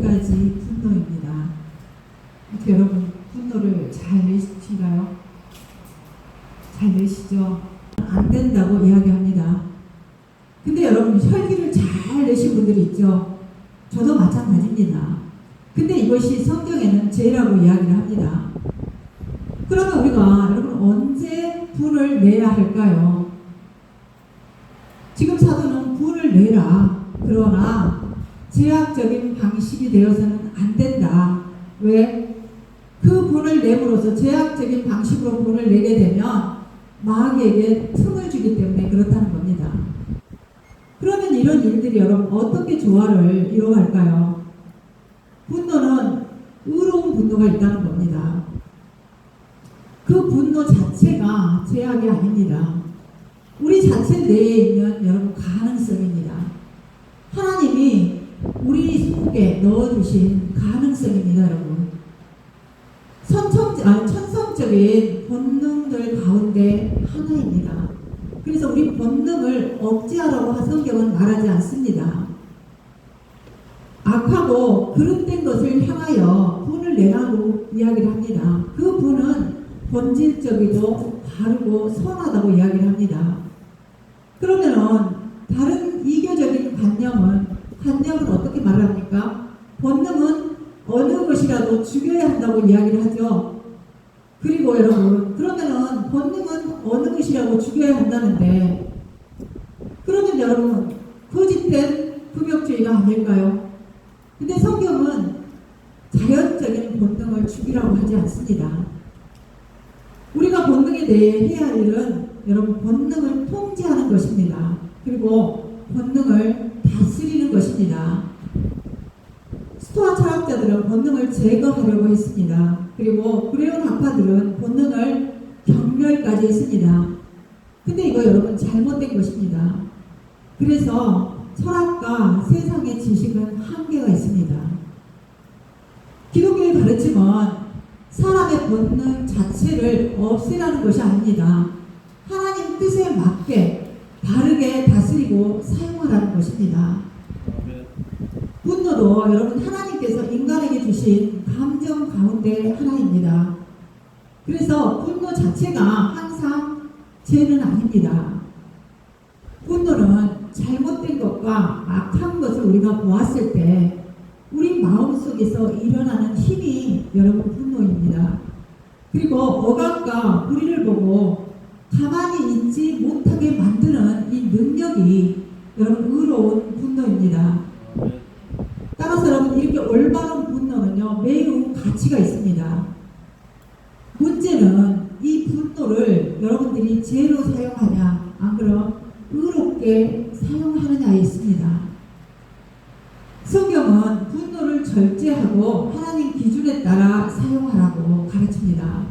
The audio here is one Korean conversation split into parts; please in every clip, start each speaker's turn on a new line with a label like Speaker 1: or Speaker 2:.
Speaker 1: 가지 분노입니다. 여러분, 분노를 잘 내시나요? 잘 내시죠? 안 된다고 이야기합니다. 근데 여러분, 혈기를 잘 내신 분들이 있죠? 저도 마찬가지입니다. 근데 이것이 성경에는 죄라고 이야기를 합니다. 그러면 우리가 여러분 언제 분을 내야 할까요? 지금 사도는 분을 내라. 그러나 제약적인 방식이 되어서는 안 된다. 왜? 그 분을 내므로써 제약적인 방식으로 분을 내게 되면 마귀에게 틈을 주기 때문에 그렇다는 겁니다. 그러면 이런 일들이 여러분 어떻게 조화를 이루어갈까요? 분노는 의로운 분노가 있다는 겁니다. 그 분노 자체가 제약이 아닙니다. 우리 자체 내에 있는 여러분 가능성입니다. 하나님이 우리 속에 넣어주신 가능성입니다, 여러분. 천성적인 본능들 가운데 하나입니다. 그래서 우리 본능을 억제하라고 성경은 말하지 않습니다. 악하고 그릇된 것을 향하여 분을 내라고 이야기를 합니다. 그 분은 본질적이고 바르고 선하다고 이야기를 합니다. 그러면은 다른 이교적인 관념은 어떻게 말합니까? 본능은 어느 것이라도 죽여야 한다고 이야기를 하죠. 그리고 여러분, 그러면은 본능은 어느 것이라고 죽여야 한다는데, 그러면 여러분 거짓된 금욕주의가 아닐까요? 근데 성경은 자연적인 본능을 죽이라고 하지 않습니다. 우리가 본능에 대해 해야 할 일은 여러분 본능을 통제하는 것입니다. 그리고 본능을 다스리는 것입니다. 스토아 철학자들은 본능을 제거하려고 했습니다. 그리고 브레온 학파들은 본능을 경멸까지 했습니다. 근데 이거 여러분 잘못된 것입니다. 그래서 철학과 세상의 지식은 한계가 있습니다. 기독교의 가르침은 사람의 본능 자체를 없애라는 것이 아닙니다. 하나님 뜻에 맞게 바르게 다스리고 사용하라는 것입니다. 분노도 여러분 하나님께서 인간에게 주신 감정 가운데 하나입니다. 그래서 분노 자체가 항상 죄는 아닙니다. 분노는 잘못된 것과 악한 것을 우리가 보았을 때 우리 마음속에서 일어나는 힘이 여러분 분노입니다. 그리고 억압과 불의를 보고 가만히 있지 못하게 만드는 이 능력이 여러분 의로운 분노입니다. 따라서 여러분 이렇게 올바른 분노는요 매우 가치가 있습니다. 문제는 이 분노를 여러분들이 죄로 사용하냐 안 그럼 의롭게 사용하느냐에 있습니다. 성경은 분노를 절제하고 하나님 기준에 따라 사용하라고 가르칩니다.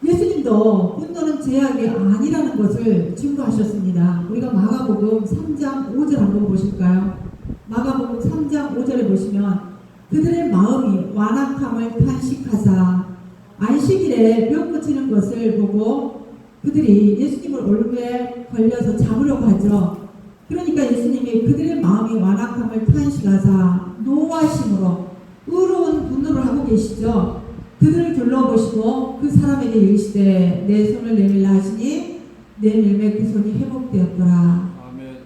Speaker 1: 예수님도 분노는 죄악이 아니라는 것을 증거하셨습니다. 우리가 마가복음 3장 5절 한번 보실까요? 마가복음 3장 5절에 보시면 그들의 마음이 완악함을 탄식하사 안식일에 병 고치는 것을 보고 그들이 예수님을 오르에 걸려서 잡으려고 하죠. 그러니까 예수님이 그들의 마음이 완악함을 탄식하사 노하심으로 의로운 분노를 하고 계시죠. 그들을 둘러보시고 그 사람에게 이르시되 내 손을 내밀라 하시니 내밀매 그 손이 회복되었더라. 아멘.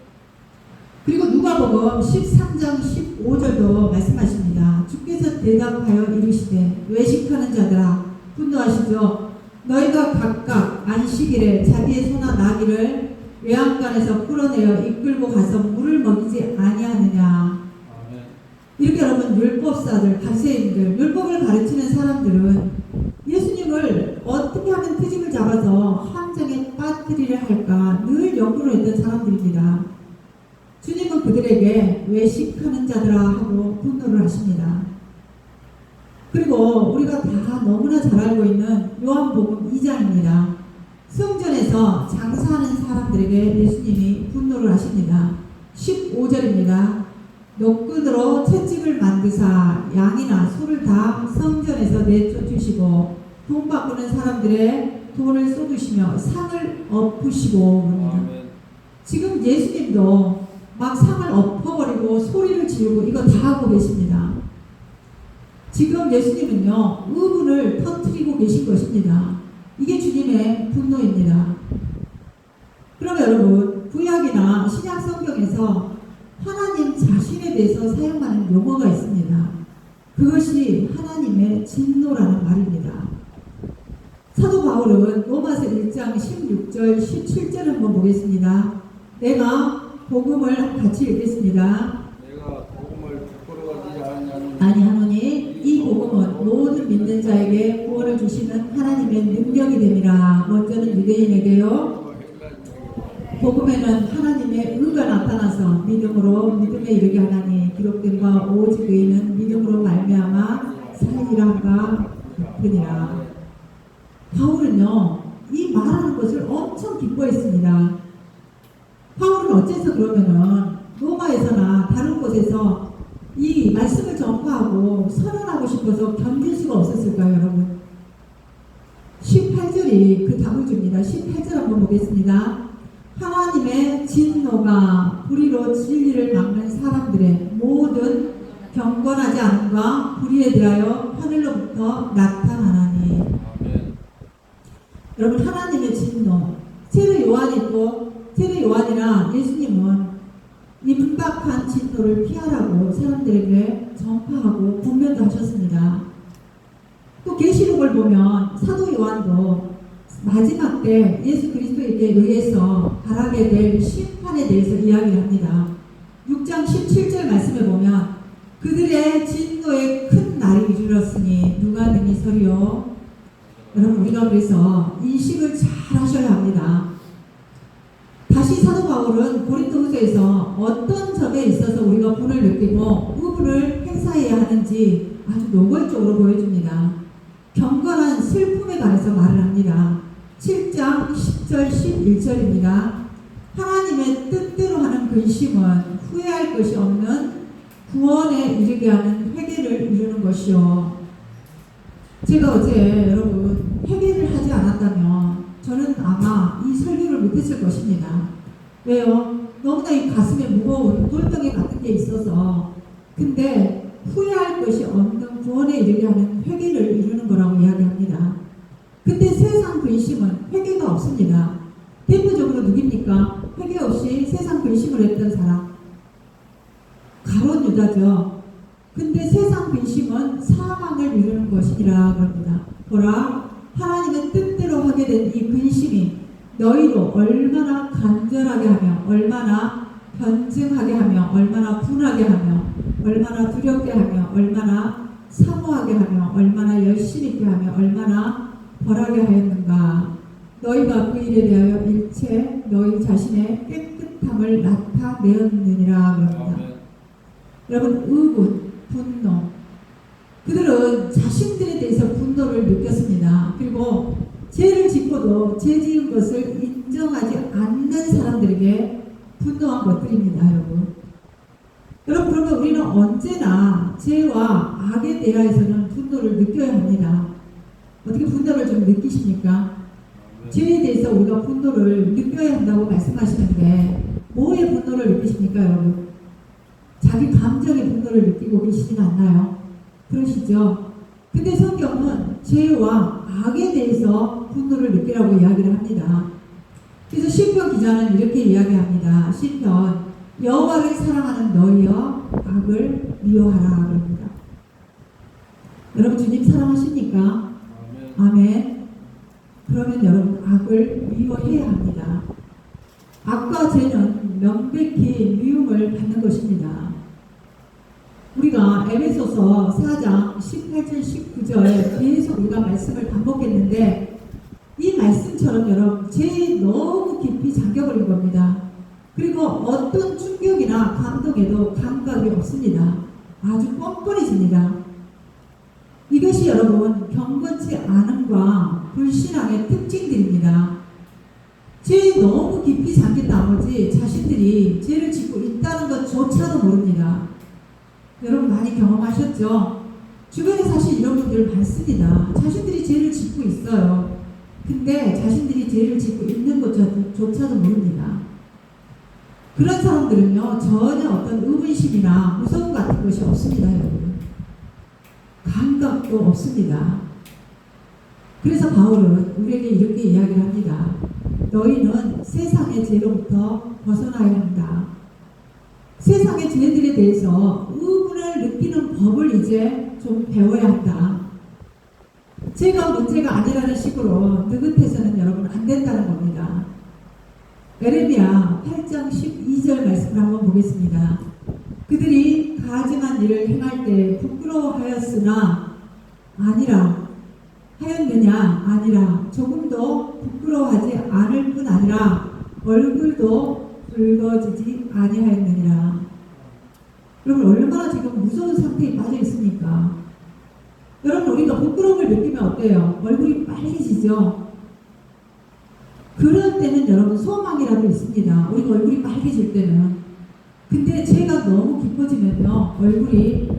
Speaker 1: 그리고 누가복음 13장 15절도 말씀하십니다. 주께서 대답하여 이르시되 외식하는 자들아 분노하시죠. 너희가 각각 안식일에 자기의 소나 나귀를 외양간에서 끌어내어 이끌고 가서 물을 먹이지 아니하느냐. 이렇게 여러분 율법사들, 바리새인들, 율법을 가르치는 사람들은 예수님을 어떻게 하면 트집을 잡아서 함정에 빠뜨리려 할까 늘 연구를 했던 사람들입니다. 주님은 그들에게 외식하는 자들아 하고 분노를 하십니다. 그리고 우리가 다 너무나 잘 알고 있는 요한복음 2장입니다. 성전에서 장사하는 사람들에게 예수님이 분노를 하십니다. 15절입니다. 노끈으로 채찍을 만드사 양이나 소를 다 성전에서 내쫓으시고 돈 바꾸는 사람들의 돈을 쏟으시며 상을 엎으시고. 지금 예수님도 막 상을 엎어버리고 소리를 지르고 이거 다 하고 계십니다. 지금 예수님은요, 의문을 터뜨리고 계신 것입니다. 이게 주님의 분노입니다. 그러면 여러분, 구약이나 신약 성경에서 하나님 자신에 대해서 사용하는 용어가 있습니다. 그것이 하나님의 진노라는 말입니다. 사도 바울은 로마서 1장 16절, 17절 한번 보겠습니다. 내가 복음을 같이 읽겠습니다.
Speaker 2: 내가 복음을 부끄러워하지
Speaker 1: 아니하노니 이 복음은 모든 믿는 자에게 구원을 주시는 하나님의 능력이 됨이라. 먼저는 유대인에게요, 복음에는 하나님의 의가 나타나서 믿음으로 믿음에 이르게 하나니 기록된 바 오직 의인은 믿음으로 말미암아 살리라 함과 같으니라. 바울은요, 이 말하는 것을 엄청 기뻐했습니다. 바울은 어째서 그러면은 로마에서나 다른 곳에서 이 말씀을 전파하고 선언하고 싶어서 견딜 수가 없었을까요, 여러분? 18절이 그 답을 줍니다. 18절 한번 보겠습니다. 하나님의 진노가 불의로 진리를 막는 사람들의 모든 경건하지 않음과 불의에 대하여 하늘로부터 나타나나니. 여러분, 하나님의 진노, 세례 요한이나 예수님은 이 분박한 진노를 피하라고 사람들에게 전파하고 분명도 하셨습니다. 또 계시록을 보면 사도 요한도 마지막 때 예수 그리스도에게 의해서 바라게 될 심판에 대해서 이야기를 합니다. 6장 17절 말씀에 보면 그들의 진노의 큰 날이 이르렀으니 누가 능히 서리요. 여러분, 우리가 그래서 인식을 잘 하셔야 합니다. 다시 사도 바울은 고린도후서에서 어떤 점에 있어서 우리가 분을 느끼고 의분을 행사해야 하는지 아주 노골적으로 보여줍니다. 경건한 슬픔에 관해서 말을 합니다. 7장 10절 11절입니다. 하나님의 뜻대로 하는 근심은 후회할 것이 없는 구원에 이르게 하는 회개를 이루는 것이요. 제가 어제 여러분 회개를 하지 않았다면 저는 아마 이 설교를 못했을 것입니다. 왜요? 너무나 이 가슴에 무거운 돌덩이 같은 게 있어서. 근데 후회할 것이 없는 구원에 이르게 하는 회개를 이루는 거라고 이야기합니다. 근데 세상 근심은 회개가 없습니다. 대표적으로 누굽니까? 회개 없이 세상 근심을 했던 사람, 가룟 유다죠. 근데 세상 근심은 사망을 이루는 것이라 그럽니다. 보라, 하나님의 뜻대로 하게 된 이 근심이 너희로 얼마나 간절하게 하며 얼마나 변증하게 하며 얼마나 분하게 하며 얼마나 두렵게 하며 얼마나 사모하게 하며 얼마나 열심히 있게 하며 얼마나 벌하게 하였는가. 너희가 그 일에 대하여 일체 너희 자신의 깨끗함을 나타내었느니라 그럽니다. 여러분, 의분, 분노, 그들은 자신들에 대해서 분노를 느꼈습니다. 그리고 죄를 짓고도 죄 지은 것을 인정하지 않는 사람들에게 분노한 것들입니다, 여러분. 여러분, 그러면 우리는 언제나 죄와 악에 대하여서는 분노를 느껴야 합니다. 어떻게 분노를 좀 느끼십니까? 죄에 대해서 우리가 분노를 느껴야 한다고 말씀하시는데 뭐에 분노를 느끼십니까, 여러분? 자기 감정의 분노를 느끼고 계시진 않나요? 그러시죠? 근데 성경은 죄와 악에 대해서 분노를 느끼라고 이야기를 합니다. 그래서 시편 기자는 이렇게 이야기합니다. 시편, 여호와를 사랑하는 너희여 악을 미워하라 그럽니다. 여러분, 주님 사랑하십니까? 아멘. 그러면 여러분, 악을 미워해야 합니다. 악과 죄는 명백히 미움을 받는 것입니다. 우리가 에베소서 4장 18절 19절에 계속 우리가 말씀을 반복했는데 이 말씀처럼 여러분, 죄에 너무 깊이 잠겨버린 겁니다. 그리고 어떤 충격이나 감동에도 감각이 없습니다. 아주 뻔뻔해집니다. 이것이 여러분 경건치 않음과 불신앙의 특징들입니다. 죄에 너무 깊이 잠긴 나머지 자신들이 죄를 짓고 있다는 것조차도 모릅니다. 여러분 많이 경험하셨죠? 주변에 사실 이런 분들 많습니다. 자신들이 죄를 짓고 있어요. 근데 자신들이 죄를 짓고 있는 것조차도 모릅니다. 그런 사람들은요, 전혀 어떤 의문심이나 무서움 같은 것이 없습니다, 여러분. 감각도 없습니다. 그래서 바울은 우리에게 이렇게 이야기를 합니다. 너희는 세상의 죄로부터 벗어나야 한다. 세상의 죄들에 대해서 의문을 느끼는 법을 이제 좀 배워야 한다. 죄가 문제가 아니라는 식으로 느긋해서는 여러분 안 된다는 겁니다. 에레미야 8장 12절 말씀을 한번 보겠습니다. 그들이 가증한 일을 행할 때 부끄러워하였으나 아니라 하였느냐 아니라 조금도 부끄러워하지 않을 뿐 아니라 얼굴도 붉어지지 아니하였느니라. 여러분 얼마나 지금 무서운 상태에 빠져 있습니까? 여러분 우리가 부끄러움을 느끼면 어때요? 얼굴이 빨개지죠? 그럴 때는 여러분 소망이라도 있습니다. 우리가 얼굴이 빨개질 때는. 근데 죄가 너무 깊어지면요 얼굴이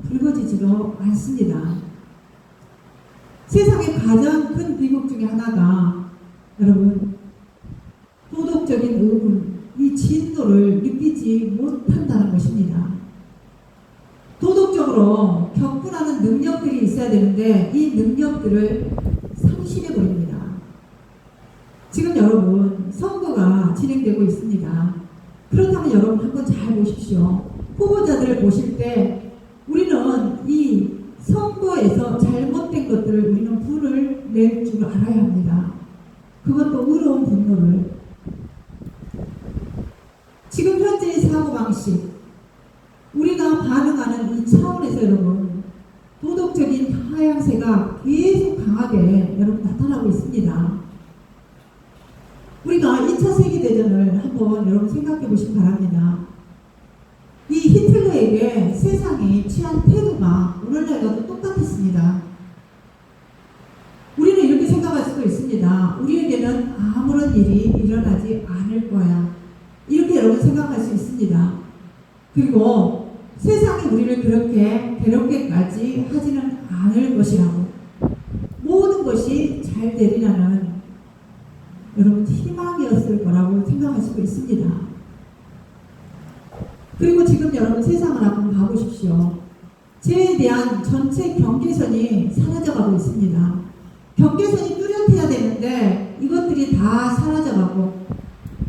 Speaker 1: 붉어지지도 않습니다. 세상의 가장 큰 비극 중에 하나가 여러분 도덕적인 의문, 이 진노를 느끼지 못한다는 것입니다. 도덕적으로 격분하는 능력들이 있어야 되는데 이 능력들을 상실해버립니다. 지금 여러분 선거가 진행되고 있습니다. 그렇다면 여러분 한번 잘 보십시오. 후보자들을 보실 때 우리는 이 선거에서 잘못된 것들을 우리는 분을 낼 줄 알아야 합니다. 그것도 의로운 분노를. 지금 현재의 사고방식, 우리가 반응하는 이 차원에서 여러분 도덕적인 하향세가 계속 강하게 여러분 나타나고 있습니다. 우리가 2차 세계대전을 한번 여러분 생각해 보시기 바랍니다. 이 히틀러에게 세상이 취한 태도가 오늘날과도 똑같았습니다. 우리는 이렇게 생각할 수도 있습니다. 우리에게는 아무런 일이 일어나지 않을 거야. 이렇게 여러분 생각할 수 있습니다. 그리고 세상이 우리를 그렇게 괴롭게까지 하지는 않을 것이라고, 모든 것이 잘 되리라는 여러분 희망이었을 거라고 생각할 수도 있습니다. 그리고 지금 여러분 세상을 한번 봐보십시오. 죄에 대한 전체 경계선이 사라져가고 있습니다. 경계선이 뚜렷해야 되는데 이것들이 다 사라져가고,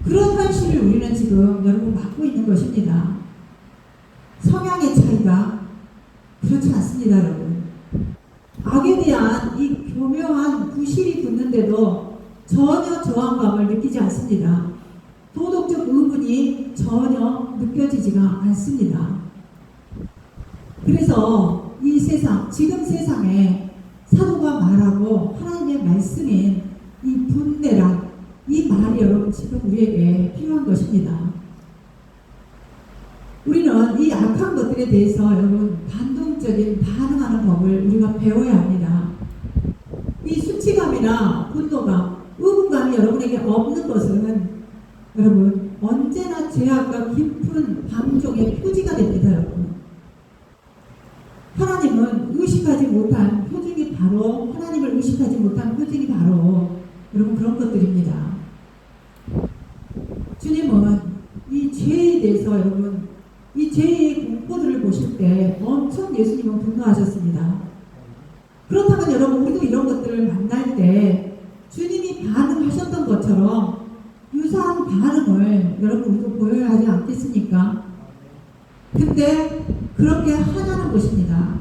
Speaker 1: 그런 현실을 우리는 지금 여러분 맡고 있는 것입니다. 성향의 차이가 그렇지 않습니다, 여러분. 악에 대한 이 교묘한 부실이 붙는데도 전혀 저항감을 느끼지 않습니다. 도덕적 의문이 전혀 느껴지지가 않습니다. 그래서 이 세상, 지금 세상에 사도가 말하고 하나님의 말씀인 이 분내란 이 말이 여러분 지금 우리에게 필요한 것입니다. 우리는 이 악한 것들에 대해서 여러분 반동적인 반응하는 법을 우리가 배워야 합니다. 이 수치감이나 분노감, 의문감이 여러분에게 없는 것은 여러분 언제나 죄악과 깊은 방종의 표지가 됩니다. 여러분 하나님은 의식하지 못한 표징이 바로, 하나님을 의식하지 못한 표징이 바로 여러분 그런 것들입니다. 주님은 이 죄에 대해서 여러분 이 죄의 공포들을 보실 때 엄청 예수님은 분노하셨습니다. 그렇다면 여러분 우리도 이런 것들을 만날 때 주님이 반응하셨던 것처럼 유사한 반응을 여러분 우리도 보여야 하지 않겠습니까? 근데 그렇게 하자는 것입니다.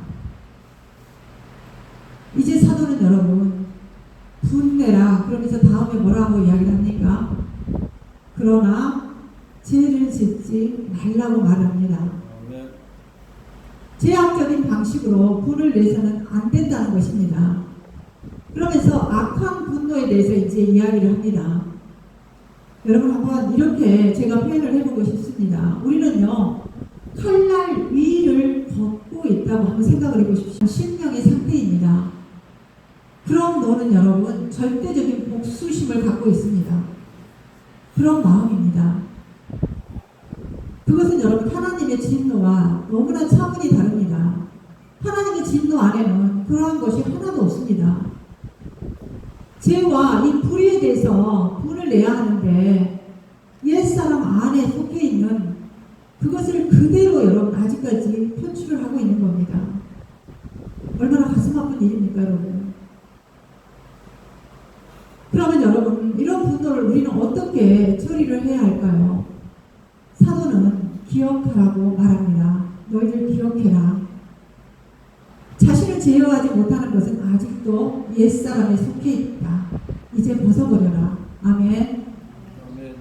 Speaker 1: 이제 사도는 여러분 분내라 그러면서 다음에 뭐라고 이야기를 합니까? 그러나 죄를 짓지 말라고 말합니다. 제약적인 방식으로 분을 내서는 안 된다는 것입니다. 그러면서 악한 분노에 대해서 이제 이야기를 합니다. 여러분 한번 이렇게 제가 표현을 해보고 싶습니다. 우리는요 칼날 위를 걷고 있다고 한번 생각을 해보십시오. 심령의 상태입니다. 그럼 너는 여러분 절대적인 복수심을 갖고 있습니다. 그런 마음입니다. 그것은 여러분 하나님의 진노와 너무나 차원이 다릅니다. 하나님의 진노 안에는 그러한 것이 하나도 없습니다. 죄와 이 불의에 대해서 분을 내야 하는데 옛사람 안에 속해 있는 있는 일입니까, 여러분? 그러면 여러분, 이런 분노를 우리는 어떻게 처리를 해야 할까요? 사도는 기억하라고 말합니다. 너희들 기억해라. 자신을 제어하지 못하는 것은 아직도 옛사람에 속해 있다. 이제 벗어버려라. 아멘.
Speaker 2: 아멘.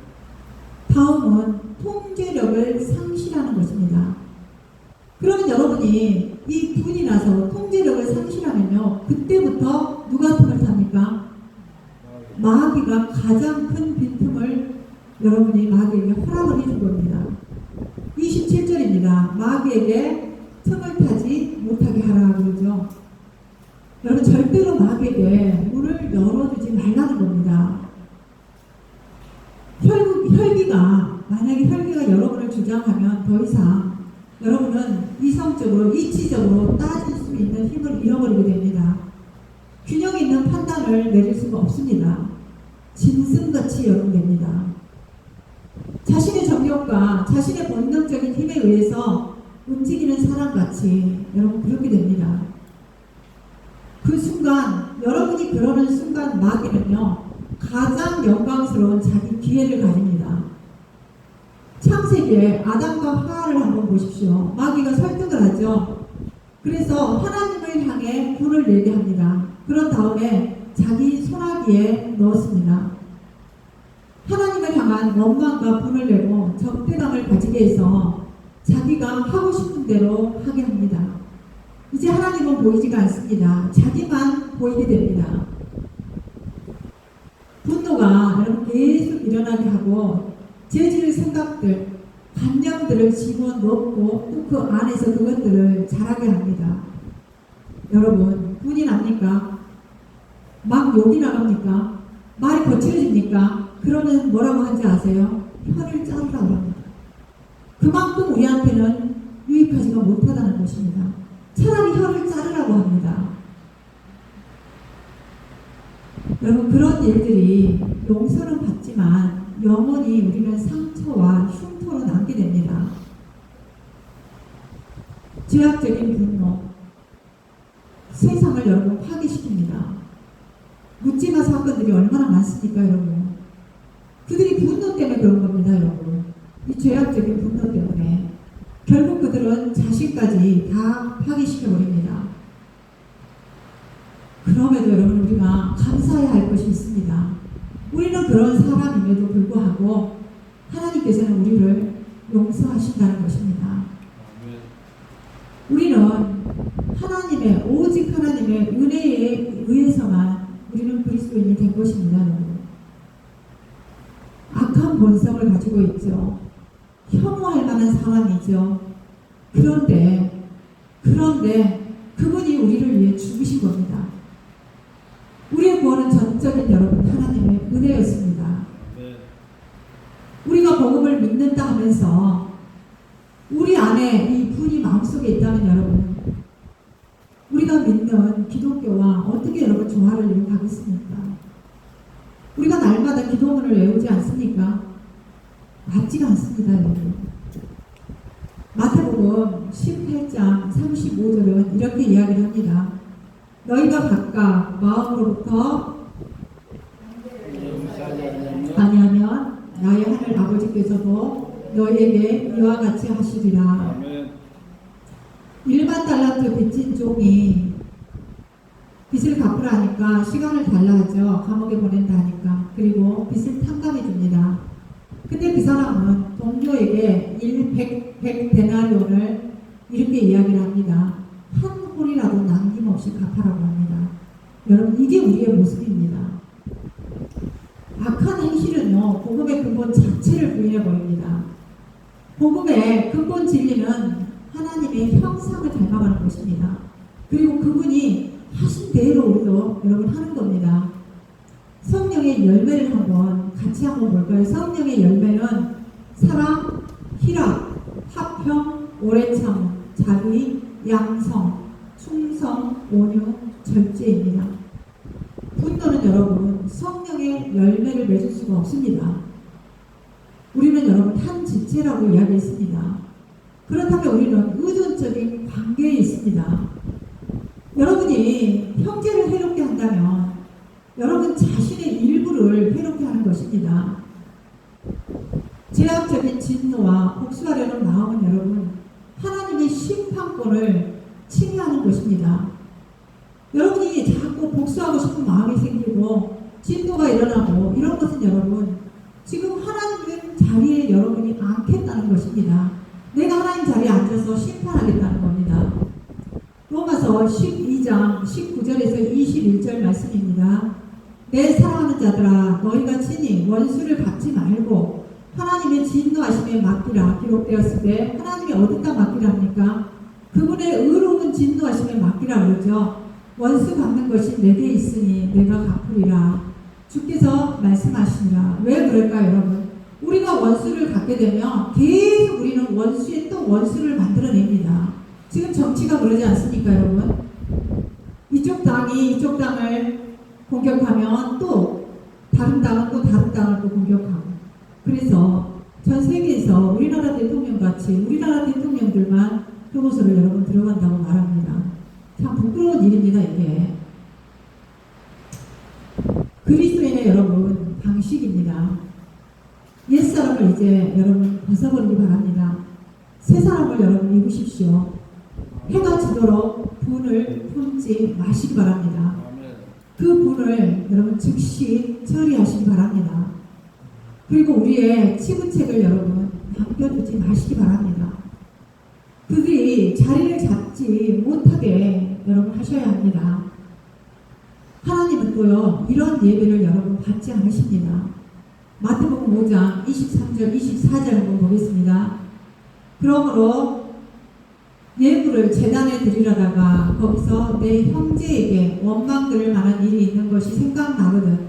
Speaker 1: 다음은 통제력을 상실하는 것입니다. 그러면 여러분이 이 분이 나서 통제력을 상실하면요, 그때부터 누가 틈을 탑니까? 마귀가 가장 큰 빈틈을 여러분이 마귀에게 허락을 해준 겁니다. 27절입니다. 마귀에게 틈을 타지 못하게 하라 그러죠. 여러분, 절대로 마귀에게 문을 열어주지 말라는 겁니다. 만약에 혈기가 여러분을 주장하면 더 이상 여러분은 이성적으로, 이치적으로 따질 수 있는 힘을 잃어버리게 됩니다. 균형 있는 판단을 내릴 수가 없습니다. 짐승같이 여러분됩니다. 자신의 정욕과 자신의 본능적인 힘에 의해서 움직이는 사람같이 여러분 그렇게 됩니다. 그 순간, 여러분이 그러는 순간 마귀는요, 가장 영광스러운 자기 기회를 가집니다. 창세기에 아담과 하와를 한번 보십시오. 마귀가 설득을 하죠. 그래서 하나님을 향해 불을 내게 합니다. 그런 다음에 자기 소나기에 넣었습니다. 하나님을 향한 원망과 분을 내고 적대감을 가지게 해서 자기가 하고 싶은 대로 하게 합니다. 이제 하나님은 보이지가 않습니다. 자기만 보이게 됩니다. 분노가 여러분 계속 일어나게 하고 죄질 생각들, 관념들을 집어넣고 또 그 안에서 그것들을 자라게 합니다. 여러분, 분이 납니까? 막 욕이 나갑니까? 말이 거칠어집니까? 그러면 뭐라고 하는지 아세요? 혀를 자르라고 합니다. 그만큼 우리한테는 유익하지가 못하다는 것입니다. 차라리 혀를 자르라고 합니다. 여러분, 그런 일들이 용서는 받지만 영원히 우리는 상처와 흉터로 남게 됩니다. 죄악적인 분노, 세상을 여러분 파괴시킵니다. 묻지마 사건들이 얼마나 많습니까, 여러분? 그들이 분노 때문에 그런 겁니다, 여러분. 이 죄악적인 분노 때문에 결국 그들은 자신까지 다 파괴시켜버립니다. 그럼에도 여러분, 우리가 감사해야 할 것이 있습니다. 우리는 그런 사람임에도 불구하고 하나님께서는 우리를 용서하신다는 것입니다. 우리는 하나님의, 오직 하나님의 은혜에 의해서만 우리는 그리스도인이 된 것입니다, 여러분. 악한 본성을 가지고 있죠. 혐오할 만한 사람이죠. 그런데 그분이 우리를 위해 죽으신 겁니다. 우리의 구원은 전적인 여러분 하나님의 은혜였습니다. 우리가 복음을 믿는다 하면서 우리 안에 이 분이 마음속에 있다면 여러분, 우리가 믿는 기독교와 어떻게 여러분 조화를 이루가겠습니까? 우리가 날마다 기도문을 외우지 않습니까? 맞지가 않습니다, 여러분. 마태복음 18장 35절은 이렇게 이야기를 합니다. 너희가 각각 마음으로부터 아니하면 나의 하늘 아버지께서도 너희에게 이와 같이 하시리라. 일반 달란트 빚진 종이 빚을 갚으라 하니까 시간을 달라 하죠. 감옥에 보낸다 하니까. 그리고 빚을 탕감해 줍니다. 근데 그 사람은 동료에게 100 데나리온을 이렇게 이야기를 합니다. 한 홀이라도 남김없이 갚아라고 합니다. 여러분, 이게 우리의 모습입니다. 악한 행실은요, 복음의 근본 자체를 부인해버립니다. 복음의 근본 진리는 하나님의 형상을 닮아가는 것입니다. 그리고 그분이 하신 대로 우리도 여러분 하는 겁니다. 성령의 열매를 같이 한번 볼까요? 성령의 열매는 사랑, 희락, 화평, 오래 참, 자비, 양성, 충성, 온유, 절제입니다. 분노는 여러분 성령의 열매를 맺을 수가 없습니다. 우리는 여러분 한 지체라고 이야기했습니다. 그렇다면 우리는 의존적인 관계에 있습니다. 여러분이 여러분 자신의 일부를 해롭게 하는 것입니다. 제약적인 진노와 복수하려는 마음은 여러분 하나님의 심판권을 침해하는 것입니다. 여러분이 자꾸 복수하고 싶은 마음이 생기고 진노가 일어나고 이런 것은 여러분 지금 하나님 자리에 여러분이 앉겠다는 것입니다. 내가 하나님 자리에 앉아서 심판하겠다는 겁니다. 로마서 12장 19절에서 21절 말씀입니다. 내 사랑하는 자들아 너희가 친히 원수를 갚지 말고 하나님의 진노하심에 맡기라 기록되었을 때 하나님이 어디다 맡기라 합니까? 그분의 의로운 진노하심에 맡기라 그러죠. 원수 갚는 것이 내게 있으니 내가 갚으리라 주께서 말씀하시니라. 왜 그럴까요 여러분? 우리가 원수를 갖게 되면 계속 우리는 원수에 또 원수를 만들어냅니다. 지금 정치가 그러지 않습니까 여러분? 이쪽 당이 이쪽 당을 공격하면 또 다른 당은 또 다른 당을 또 공격하고, 그래서 전 세계에서 우리나라 대통령 같이 우리나라 대통령들만 교도소를 여러분 들어간다고 말합니다. 참 부끄러운 일입니다 이게. 그리스도인의 여러분 방식입니다. 옛사람을 이제 여러분 벗어버리기 바랍니다. 새 사람을 여러분 입으십시오. 해가 지도록 분을 품지 마시기 바랍니다. 그 분을 여러분 즉시 처리하시기 바랍니다. 그리고 우리의 치부책을 여러분 남겨두지 마시기 바랍니다. 그들이 자리를 잡지 못하게 여러분 하셔야 합니다. 하나님은 또요 이런 예배를 여러분 받지 않으십니다. 마태복음 5장 23절 24절 한번 보겠습니다. 그러므로 예물을 제단에 드리려다가 거기서 내 형제에게 원망 들을 만한 일이 있는 것이 생각나거든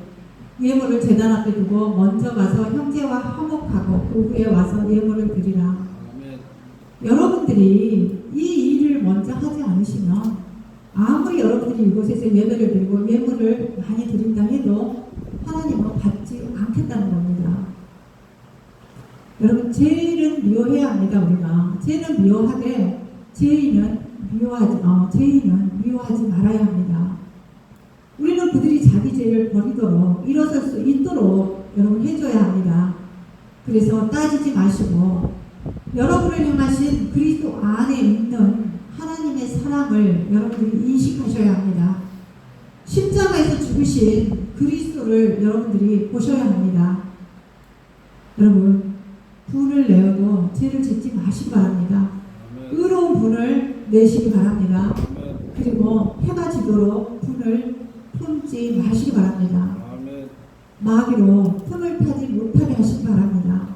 Speaker 1: 예물을 제단 앞에 두고 먼저 가서 형제와 화목하고 그 후에 와서 예물을 드리라.
Speaker 2: 아멘.
Speaker 1: 여러분들이 이 일을 먼저 하지 않으시면 아무리 여러분들이 이곳에서 예배를 드리고 예물을 많이 드린다 해도 하나님은 받지 않겠다는 겁니다. 여러분 죄는 미워해야 합니다. 우리가 죄는 미워하되 죄인은 미워하지 말아야 합니다. 우리는 그들이 자기 죄를 버리도록 일어설 수 있도록 여러분 해줘야 합니다. 그래서 따지지 마시고 여러분을 향하신 그리스도 안에 있는 하나님의 사랑을 여러분들이 인식하셔야 합니다. 십자가에서 죽으신 그리스도를 여러분들이 보셔야 합니다. 여러분 분을 내어도 죄를 짓지 마시기 바랍니다. 의로운 분을 내시기 바랍니다. 그리고 해가 지도록 분을 품지 마시기 바랍니다. 마귀로 품을 타지 못하게 하시기 바랍니다.